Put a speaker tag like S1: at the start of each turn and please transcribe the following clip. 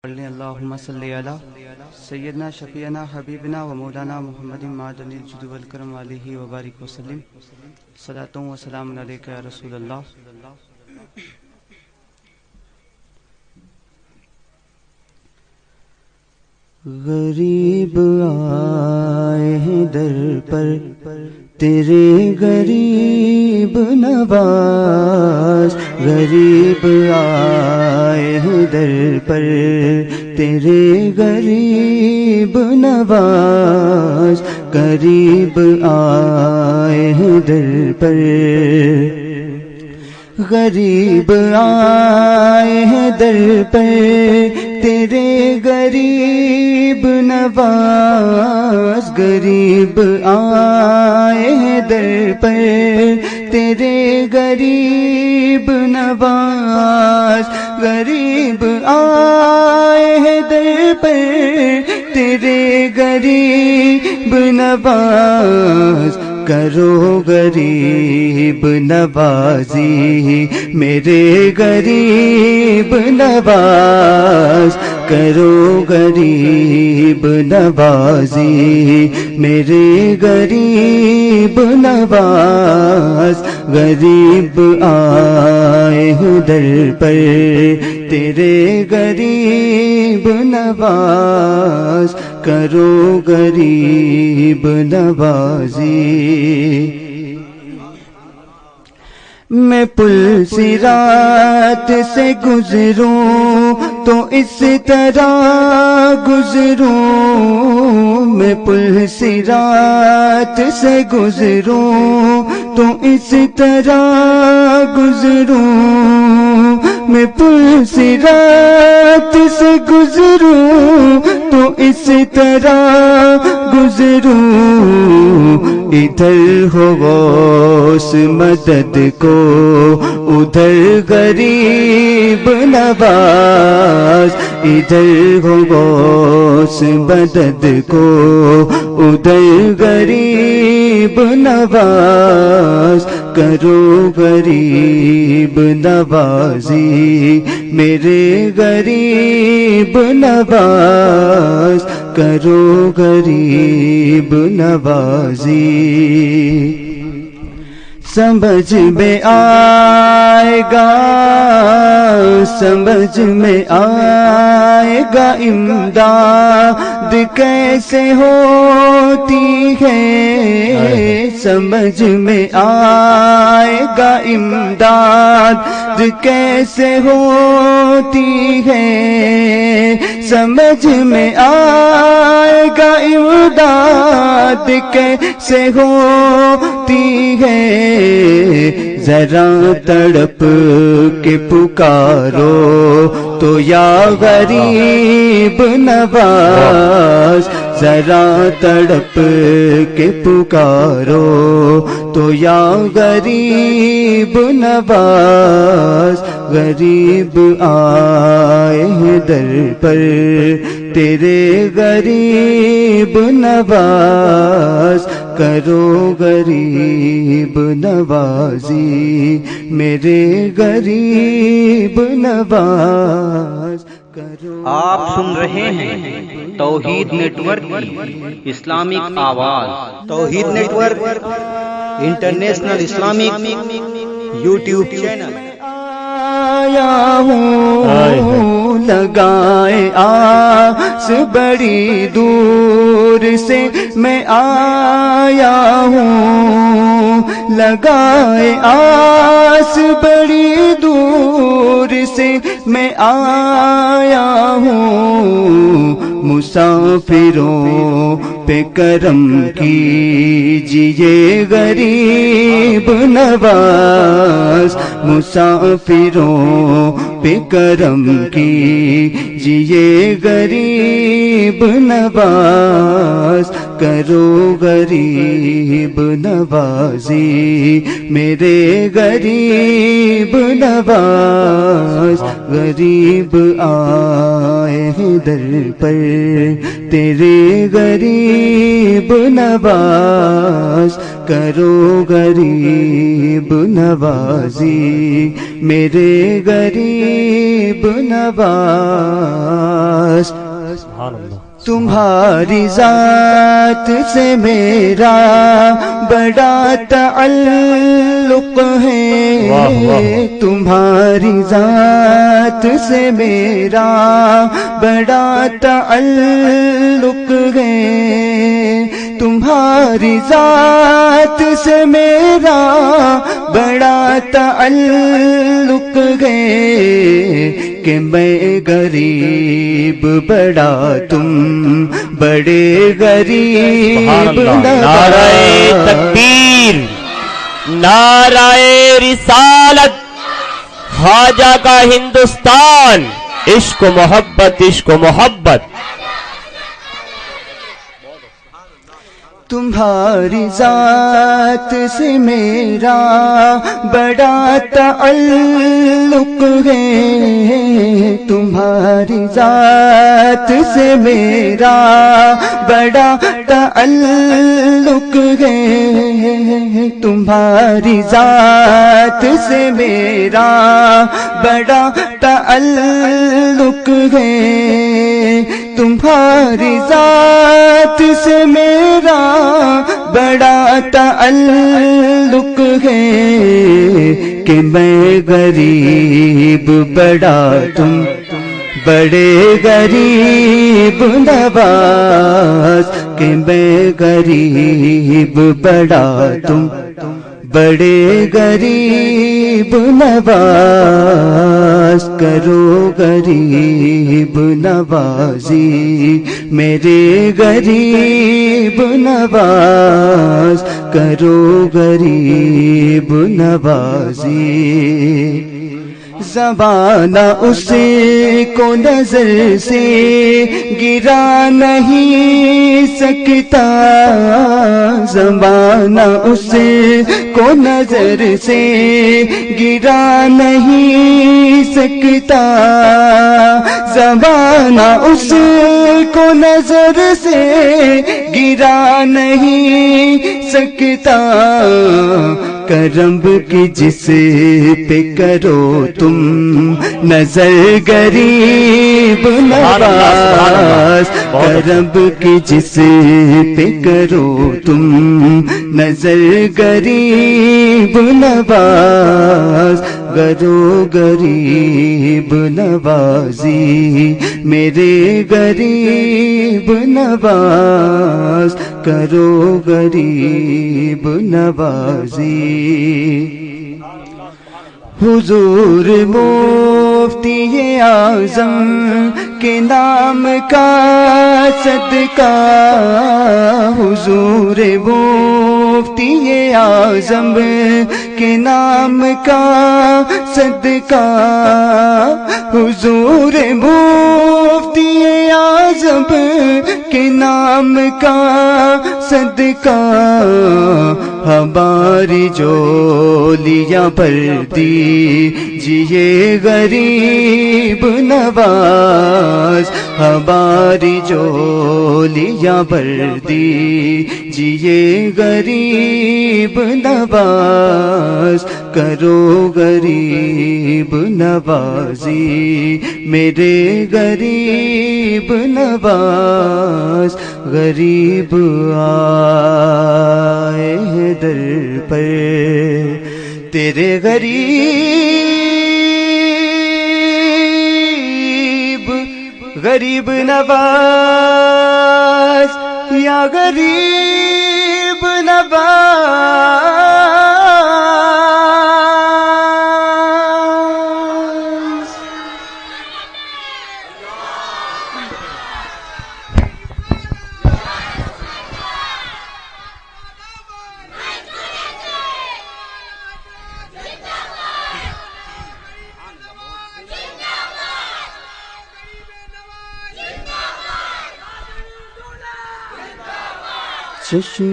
S1: اللہم صلی علی سیدنا شفیعنا حبیبنا و مولانا محمد معدن الجود والکرم علیہ وبارک وسلم صلاۃ و سلام علیک یا رسول اللہ۔ غریب آئے ہیں در پر تیرے غریب نواز، غریب آئے ہیں در پر تیرے غریب نواز، غریب آئے ہیں در پر، غریب آئے ہیں در پر تیرے غریب نواز، غریب آئے ہیں در پر تیرے غریب نواز، غریب آئے ہیں در پر تیرے غریب نواز، کرو غریب نوازی میرے غریب نواز، کرو غریب نوازی میرے غریب نواز، غریب آئے ہیں در پر تیرے غریب نواز، کرو غریب نوازی۔ میں پل صراط سے گزروں تو اس طرح گزروں، میں پل صراط سے گزروں تو اس طرح گزروں، میں پل صراط سے گزروں تو اس طرح گزروں، ادھر ہو غوث مدد کو ادھر غریب نواز، ادھر ہو غوث مدد کو ادھر غریب نواز، کرو غریب نوازی میرے غریب نواز، کرو غریب نوازی۔ سمجھ میں آئے گا، سمجھ میں آئے گا امداد کیسے ہوتی ہے، سمجھ میں آئے گا امداد کیسے ہوتی ہے، سمجھ میں آئے گا امداد کیسے ہوتی ہے، ذرا تڑپ کے پکارو تو یا غریب نواز، ذرا تڑپ کے پکارو تو یا غریب نواز، غریب آئے ہیں در پر تیرے غریب نواز، کرو غریب نوازی میرے غریب نواز، کرو۔
S2: آپ سن رہے ہیں توحید نیٹ ورک کی اسلامک آواز، Tawheed network international Islamic YouTube channel.
S1: آیا ہوں لگائے آس بڑی دور سے میں آیا ہوں، لگائے آس بڑی دور سے میں آیا ہوں، مسافروں پہ کرم کیجئے غریب نواز، مسافروں پہ کرم کیجئے غریب نواز، کرو غریب نوازی میرے غریب نواز، غریب آئے ہیں در پر تیرے غریب نواز، کرو غریب نوازی میرے غریب نواز۔ تمہاری ذات سے میرا بڑا تعلق ہے، تمہاری ذات سے میرا بڑا تعلق ہے، تمہاری ذات سے میرا بڑا تعلق ہے، کہ میں غریب بڑا تم بڑے غریب
S3: نعرہ تکبیر، نعرہ رسالت، خواجہ کا ہندوستان، عشق و محبت، عشق و محبت۔
S1: تمہاری ذات سے میرا بڑا تعلق ہے، تمہاری ذات سے میرا بڑا تعلق ہے، تمہاری ذات سے میرا بڑا تعلق ہے، تمہاری ذات سے میرا بڑا تعلق ہے، کہ میں غریب بڑا تم بڑے غریب نواز، کہ میں غریب بڑا تم بڑے غریب نواز، کرو غریب نوازی میرے غریب نواز، کرو غریب نوازی۔ زمانہ اس کو نظر سے گرا نہیں سکتا، زمانہ اس کو نظر سے گرا نہیں سکتا، زمانہ اس کو نظر سے گرا نہیں سکتا، کرم کی جس پہ کرو تم نظر غریب نواز، کرم کی جس پہ کرو تم نظر غریب نواز، کرو غریب نوازی میرے غریب نواز، کرو غریب نوازی۔ حضور مفتی اعظم کے نام کا صدقہ، حضور مفتی اعظم کے نام کا صدقہ، حضور مفتی اعظم کے نام کا صدقہ، ہماری جولیاں بھر دیجئے غریب نواز، ہماری جولیاں بھر دیجئے غریب نواز، کرو غریب نوازی میرے غریب نواز، غریب آئے در پر تیرے غریب نواز، یا غریب نواز۔ چشم